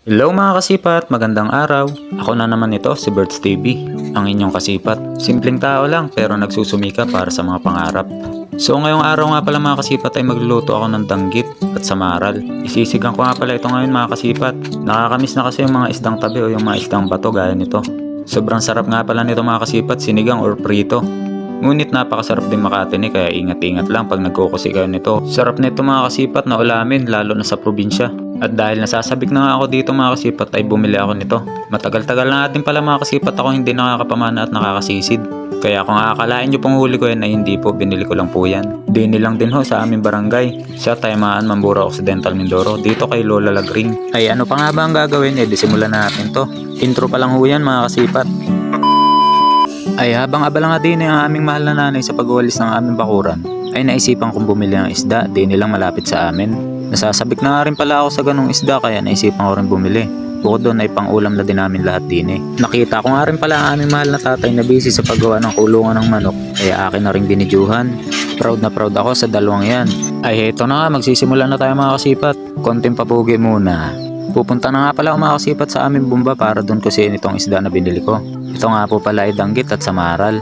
Hello mga kasipat, magandang araw. Ako na naman ito, si Berts TV, ang inyong kasipat. Simpleng tao lang pero nagsusumika para sa mga pangarap. So ngayong araw nga pala mga kasipat ay magluluto ako ng danggit at samaral. Isisigang ko nga pala ito ngayon mga kasipat. Nakakamiss na kasi yung mga isdang tabi o yung mga isdang bato gaya nito. Sobrang sarap nga pala nito mga kasipat, sinigang or prito. Ngunit napakasarap din makatinik kaya ingat-ingat lang pag nagkukusi kayo nito. Sarap nito mga kasipat na ulamin lalo na sa probinsya. At dahil nasasabik na nga ako dito mga kasipat ay bumili ako nito. Matagal-tagal na natin pala mga kasipat ako hindi nakakapamana at nakakasisid. Kaya kung akalain nyo pong huli ko yan ay hindi po, binili ko lang po yan. Dini lang din ho sa aming barangay. Sa Taymaan, Mambura Occidental, Mindoro. Dito kay Lola Lagring. Ay ano pa nga ba ang gagawin? Simulan na natin to. Intro pa lang ho yan mga kasipat. Ay habang abala nga din ang aming mahal na nanay sa pag-uwalis ng aming bakuran, ay naisipan kong bumili ng isda, di nilang malapit sa amin. Nasasabik na nga rin pala ako sa ganong isda kaya naisipan ko rin bumili. Bukod doon ay pang-ulam na din namin lahat din eh. Nakita ko nga rin pala ang aming mahal na tatay na busy sa paggawa ng kulungan ng manok, kaya akin na rin binidyuhan. Proud na proud ako sa dalawang yan. Ay heto na nga, magsisimula na tayo mga kasipat. Konting papugi muna. Pupunta na nga pala ako mga kasipat sa aming bumba para doon kusiin itong isda na binili ko. Ito nga po pala ay danggit at samaral.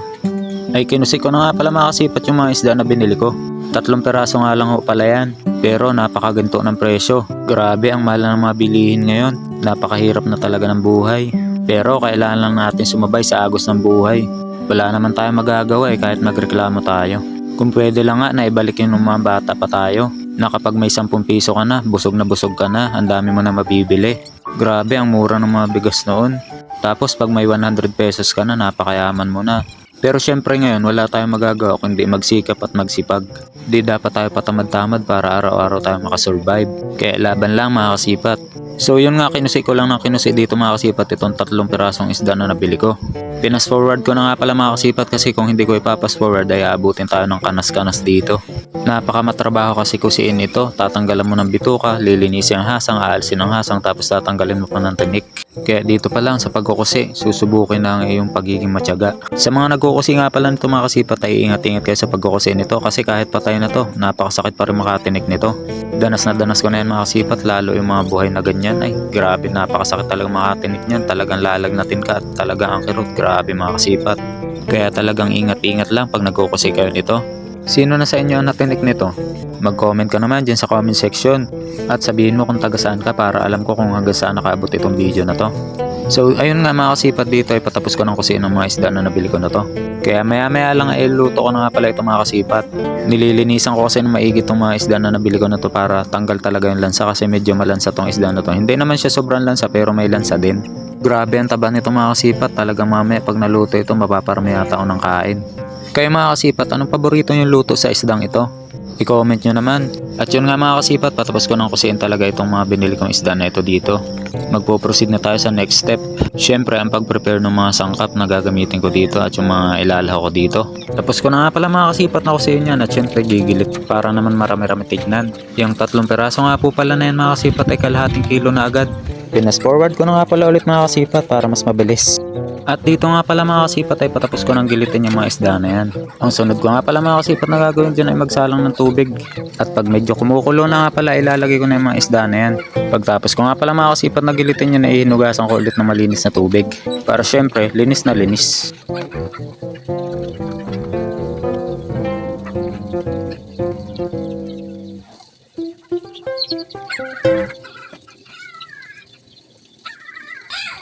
Ay kinusik ko na nga pala mga kasipat yung mga isda na binili ko. 3 peraso nga lang ho pala yan. Pero napakaganto ng presyo. Grabe ang mahal ng mga bilihin ngayon. Napakahirap na talaga ng buhay. Pero kailangan lang natin sumabay sa agos ng buhay. Wala naman tayong magagawa kahit magreklamo tayo. Kung pwede lang nga na ibalik yung mga bata pa tayo. Na kapag may 10 piso ka na busog ka na, ang dami mo na mabibili. Grabe ang mura ng mga bigas noon. Tapos pag may 100 pesos ka na, napakayaman mo na. Pero syempre ngayon, wala tayong magagawa kundi magsikap at magsipag. Di dapat tayo patamad-tamad para araw-araw tayo makasurvive. Kaya laban lang mga kasipat. So yun nga, kinusi ko lang ng kinusi dito mga kasipat itong 3 pirasong isda na nabili ko. Pinas forward ko na nga pala mga kasipat kasi kung hindi ko ipapas forward ay aabutin tayo ng kanas-kanas dito. Napakamatrabaho kasi kusiin ito. Tatanggalan mo ng bituka, lilinisin ang hasang, aalsin ang hasang, tapos tatanggalin mo pa ng tinik. Kaya dito pa lang sa pagkukusi, susubukin na ang iyong pagiging matyaga. Sa mga nagkukusi nga pala nito mga kasipat ay ingat-ingat kayo sa pagkukusi nito kasi kahit patay na to, napakasakit pa rin makatinik nito. Danas na danas ko na yan mga kasipat, lalo yung mga buhay na ganyan ay grabe, napakasakit talagang makatinik niyan. Talagang lalagnatin ka at talagang ang kirot, grabe mga kasipat. Kaya talagang ingat-ingat lang pag nagkukusi kayo nito. Sino na sa inyo ang natinik nito? Mag-comment ka naman dyan sa comment section at sabihin mo kung taga saan ka para alam ko kung hanggang saan nakaabot itong video na to. So ayun nga mga kasipat, dito ay patapos ko ng kusin ng mga isda na nabili ko na to. Kaya maya lang ay luto ko na nga pala itong mga kasipat. Nililinisan ko kasi ng maigi itong mga isda na nabili ko na to para tanggal talaga yung lansa kasi medyo malansa tong isda na to. Hindi naman siya sobrang lansa pero may lansa din. Grabe ang taba nito mga kasipat, talagang mamaya pag naluto ito mapaparami yata ako ng kain. Kayo mga kasipat, anong paborito yung luto sa isdang ito? I-comment nyo naman. At yun nga mga kasipat, patapos ko ng kusiin talaga itong mga binili kong isda na ito dito. Magpo-proceed na tayo sa next step. Syempre ang pag-prepare ng mga sangkap na gagamitin ko dito at yung mga ilalha ko dito. Tapos ko na nga pala mga kasipat na kusiin yan at syempre gigilit para naman marami-rami tignan. Yung 3 peraso nga po pala na yan mga kasipat ay kalahating kilo na agad. Pinas forward ko na nga pala ulit mga kasipat para mas mabilis. At dito nga pala mga kasipat ay patapos ko ng gilitin yung mga isda na yan. Ang sunod ko nga pala mga kasipat na gagawin dyan ay magsalang ng tubig. At pag medyo kumukulo na nga pala ilalagay ko na yung mga isda na yan. Pagtapos ko nga pala mga kasipat na gilitin yun ay hinugasan ko ulit ng malinis na tubig. Para syempre linis na linis.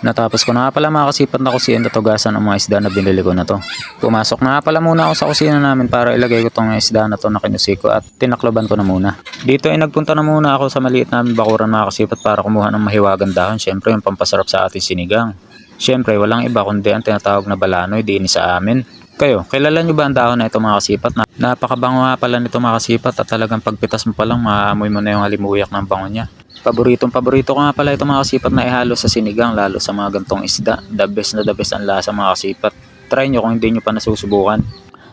Natapos ko na nga pala mga kasipat na kusiin at tugasan ang mga isda na binili ko na to. Pumasok na nga pala muna ako sa kusina namin para ilagay ko tong isda na to na kinusi ko at tinakloban ko na muna. Dito ay nagpunta na muna ako sa maliit namin bakuran mga kasipat para kumuha ng mahiwagang dahon. Syempre yung pampasarap sa ating sinigang. Syempre walang iba kundi ang tinatawag na balanoy din sa amin. Kayo, kilala nyo ba ang dahon na ito mga kasipat? Napakabango nga pala nito mga kasipat at talagang pagpitas mo pa lang maamoy mo na yung halimuyak ng bango niya. Paborito ko nga pala ito mga kasipat na ihalo sa sinigang lalo sa mga gantong isda. The best na the best ang lasa mga kasipat. Try nyo kung hindi nyo pa nasusubukan.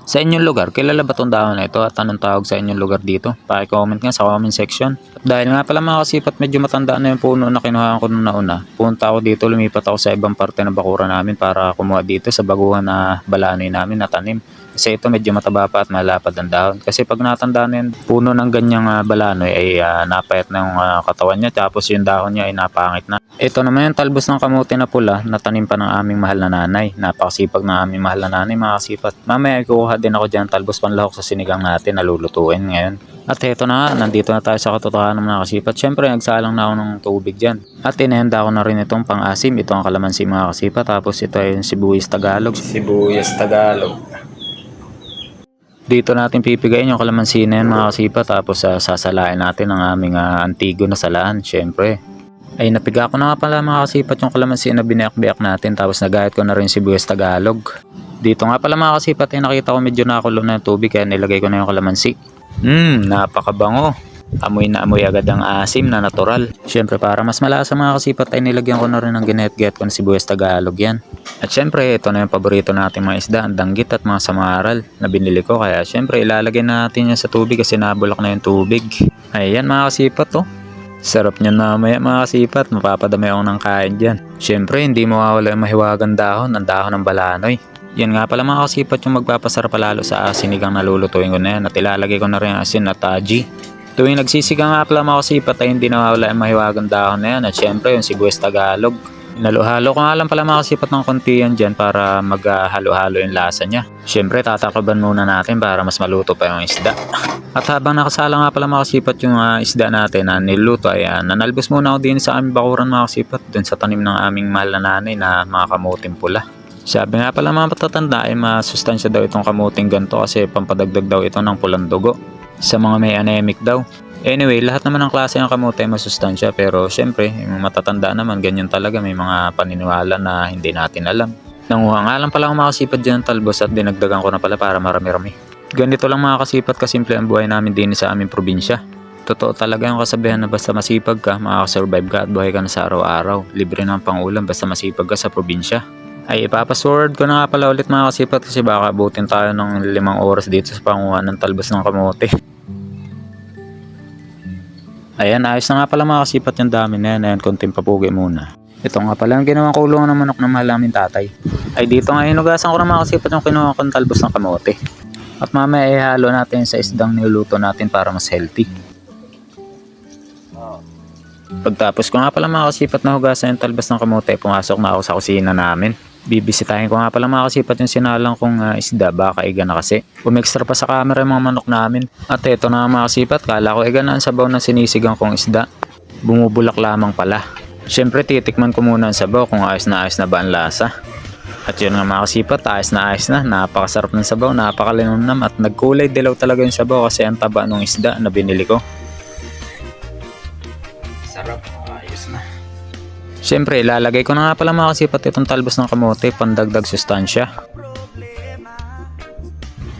Sa inyong lugar, kilala ba itong dahon na ito at anong tawag sa inyong lugar dito? Paki-comment nga sa comment section. At dahil nga pala mga kasipat medyo matanda na yung puno na kinuhaan ko nung nauna, punta ako dito, lumipat ako sa ibang parte ng bakura namin para kumuha dito sa baguhan na balanoy namin na tanim. Kasi ito medyo mataba pa at malapad ang dahon. Kasi pag natanda na yung puno ng ganyang balanoy ay napayat na yung katawan niya, tapos yung dahon niya ay napangit na. Ito naman yung talbos ng kamote na pula na tanim pa ng aming mahal na nanay. Napakasipag ng aming mahal na nanay, mga kasipat. Mamaya kukuha din ako dyan talbos panlahok sa sinigang natin na lulutuin ngayon. At heto na nga, nandito na tayo sa katotohanan mga kasipat. Siyempre nagsalang na ako ng tubig dyan. At inihanda ko na rin itong pang-asim. Ito ang kalamansi mga kasipat. Tapos ito ay yung sibuyas Tagalog. Sibuyas Tagalog. Dito natin pipigayin yung kalamansi na yan mga kasipat. Tapos sasalain natin ang aming antigo na salaan. Siyempre. Ay napiga ko na nga pala mga kasipat yung kalamansi na binayak-biyak natin. Tapos nagayat ko na rin sibuyas Tagalog. Dito nga pala mga kasipat ay nakita ko medyo nakulo na yung tubig. Kaya nilagay ko na yung kalamansi. Napakabango. Amoy na amoy agad ang asim na natural. Siyempre para mas malasa mga kasipat ay nilagyan ko na rin ng ginet-get ko ng sibuyas Tagalog yan. At siyempre ito na yung paborito natin mga isda, ang danggit at mga samaral na binili ko. Kaya siyempre ilalagay natin yan sa tubig kasi nabulak na yung tubig. Ayan mga kasipat oh. Sarap niyan mamaya mga kasipat, mapapadami ako ng kain dyan. Siyempre hindi mawawala yung mahiwagang dahon, ang dahon ng balanoy. Yan nga pala mga kasipat yung magpapasarap palalo sa sinigang na lulutuin ko na yan. At ilalagay ko na rin asin at aji. Tuwing nagsisigang nga pala mga kasipat ay hindi nawawala yung mahiwagang dahon na yan. At syempre yung sibuyas Tagalog. Halo-halo ko nga lang pala mga kasipat ng konti yan dyan para maghalo-halo yung lasa niya. Syempre tatakaban muna natin para mas maluto pa yung isda. At habang nakasala nga pala mga kasipat yung isda natin na niluto ay nanalbos muna ako din sa aming bakuran mga kasipat. Dun sa tanim ng aming mahal na nanay na mga kamuting pula. Sabi nga pala mga patatanda ay masustansya daw itong kamuting ganito kasi pampadagdag daw ito ng pulang dugo sa mga may anemic daw. Anyway, lahat naman ng klase ng kamote ay masustansya pero syempre yung matatanda naman ganyan talaga, may mga paniniwala na hindi natin alam. Nanguha nga lang pala akong makasipad dyan ng talbos at dinagdagan ko na pala para marami-rami. Ganito lang mga kasipat kasimple ang buhay namin din sa aming probinsya. Totoo talaga yung kasabihan na basta masipag ka, makakasurvive ka at buhay ka na sa araw-araw. Libre ng pangulam basta masipag ka sa probinsya. Ay ipapasword ko na nga pala ulit mga kasipat kasi baka abutin tayo ng 5 oras dito sa panguha ng talbos ng kamote. Ayan, ayos na nga pala mga kasipat yung dami na yan. Ayan, konting papugi muna. Ito nga pala yung ginawang kulungan ng manok ng mahal namin tatay. Ay dito nga inugasan ko na mga kasipat yung kinuha kong talbos ng kamote. At mamaya ihalo natin sa isdang niluluto natin para mas healthy. Pagtapos ko nga pala mga kasipat na hugasan yung talbos ng kamote, pumasok na ako sa kusina namin. Bibisitahin ko nga pala mga kasipat yung sinalang kong isda, baka iga na kasi. Umextra pa sa camera yung mga manok namin. At eto na mga kasipat, kala ko iga na ang sabaw ng sinisigang kong isda. Bumubulak lamang pala. Siyempre titikman ko muna ang sabaw kung ayos na ba ang lasa. At yun nga mga kasipat, ayos na. Napakasarap ng sabaw, napakalinamnam at nagkulay dilaw talaga yung sabaw kasi ang taba ng isda na binili ko. Sarap, ayos na. Siyempre, ilalagay ko na nga pala mga kasipat itong talbos ng kamote, pandagdag sustansya.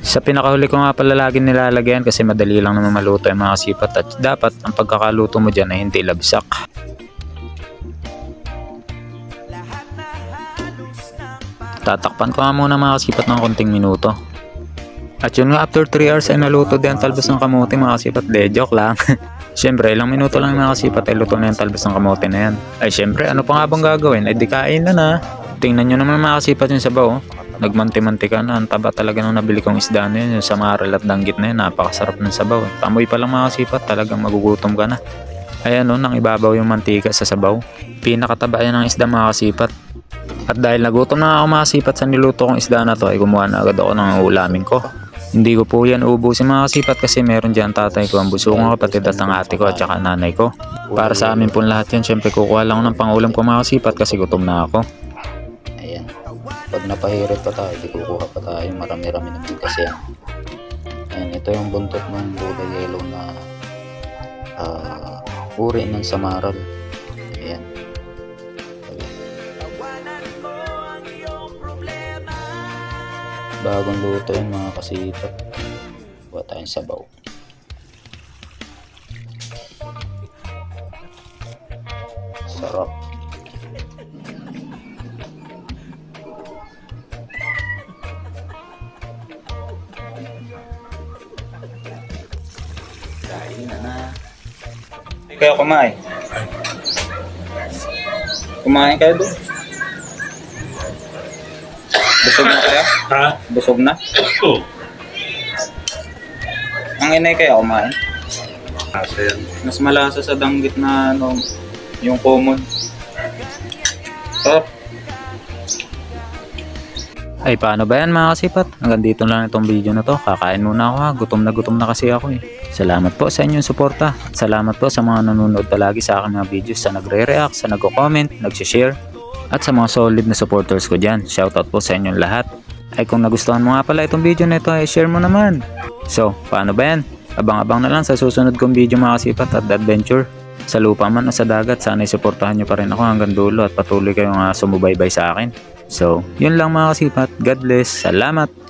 Sa pinakahuli ko nga pala lagi nilalagyan kasi madali lang naman maluto yung mga kasipat at dapat ang pagkakaluto mo dyan ay hindi labsak. Tatakpan ko nga muna mga kasipat ng konting minuto. At yun nga after 3 hours ay naluto din ang talbos ng kamote mga kasipat, joke lang. Siyempre, ilang minuto lang mga kasipat ay luto na yung talbos ng kamote na yan. Ay siyempre, ano pa nga bang gagawin? Ay di kain na. Tingnan nyo naman mga kasipat yung sabaw. Nagmanti-mantika na. Ang taba talaga nung nabili kong isda na yun. Yung samaral at danggit na yun. Napakasarap ng sabaw. Pamoy pa lang mga kasipat. Talagang magugutom ka na. Ayan o, nang ibabaw yung mantika sa sabaw. Pinakataba yan ng isda mga kasipat. At dahil nagutom na ako mga kasipat sa niluto kong isda na to, ay kumuha na agad ako ng ulamin ko. Hindi ko po yan ubusin mga kasipat kasi meron dyan tatay ko, ang buso ko, kapatid at ang ate ko at saka nanay ko. Para sa amin po lahat yan, syempre kukuha lang ako ng pangulam ko mga kasipat kasi gutom na ako. Ayan, pag napahirit pa tayo, di kukuha pa tayo, marami-rami naman kasi yan. Ayan, ito yung buntot ng kulay yellow na uri ng samaral. Ayan. Bagong luto yun mga kasipat. Buha tayong sabaw. Sarap. Kain na. Kayo kumain. Kumain kayo doon. Busog na kaya? Ha? Busog na? Oo. Ang inay kaya kumain? Asa yan. Mas malasa sa danggit na ano, yung common. Sarap. Ay, paano ba yan mga kasipat? Hanggang dito lang itong video na to. Kakain muna ako ha. Gutom na kasi ako eh. Salamat po sa inyong suporta. At salamat po sa mga nanonood palagi sa aking mga videos, sa nagre-react, sa nagko-comment, nag-share. At sa mga solid na supporters ko dyan. Shoutout po sa inyong lahat. Ay kung nagustuhan mo nga pala itong video na ito, ay share mo naman. So, paano ba yan? Abang-abang na lang sa susunod kong video mga kasipat at adventure. Sa lupa man o sa dagat, sana'y suportahan nyo pa rin ako hanggang dulo at patuloy kayong sumubaybay sa akin. So, yun lang mga kasipat. God bless. Salamat!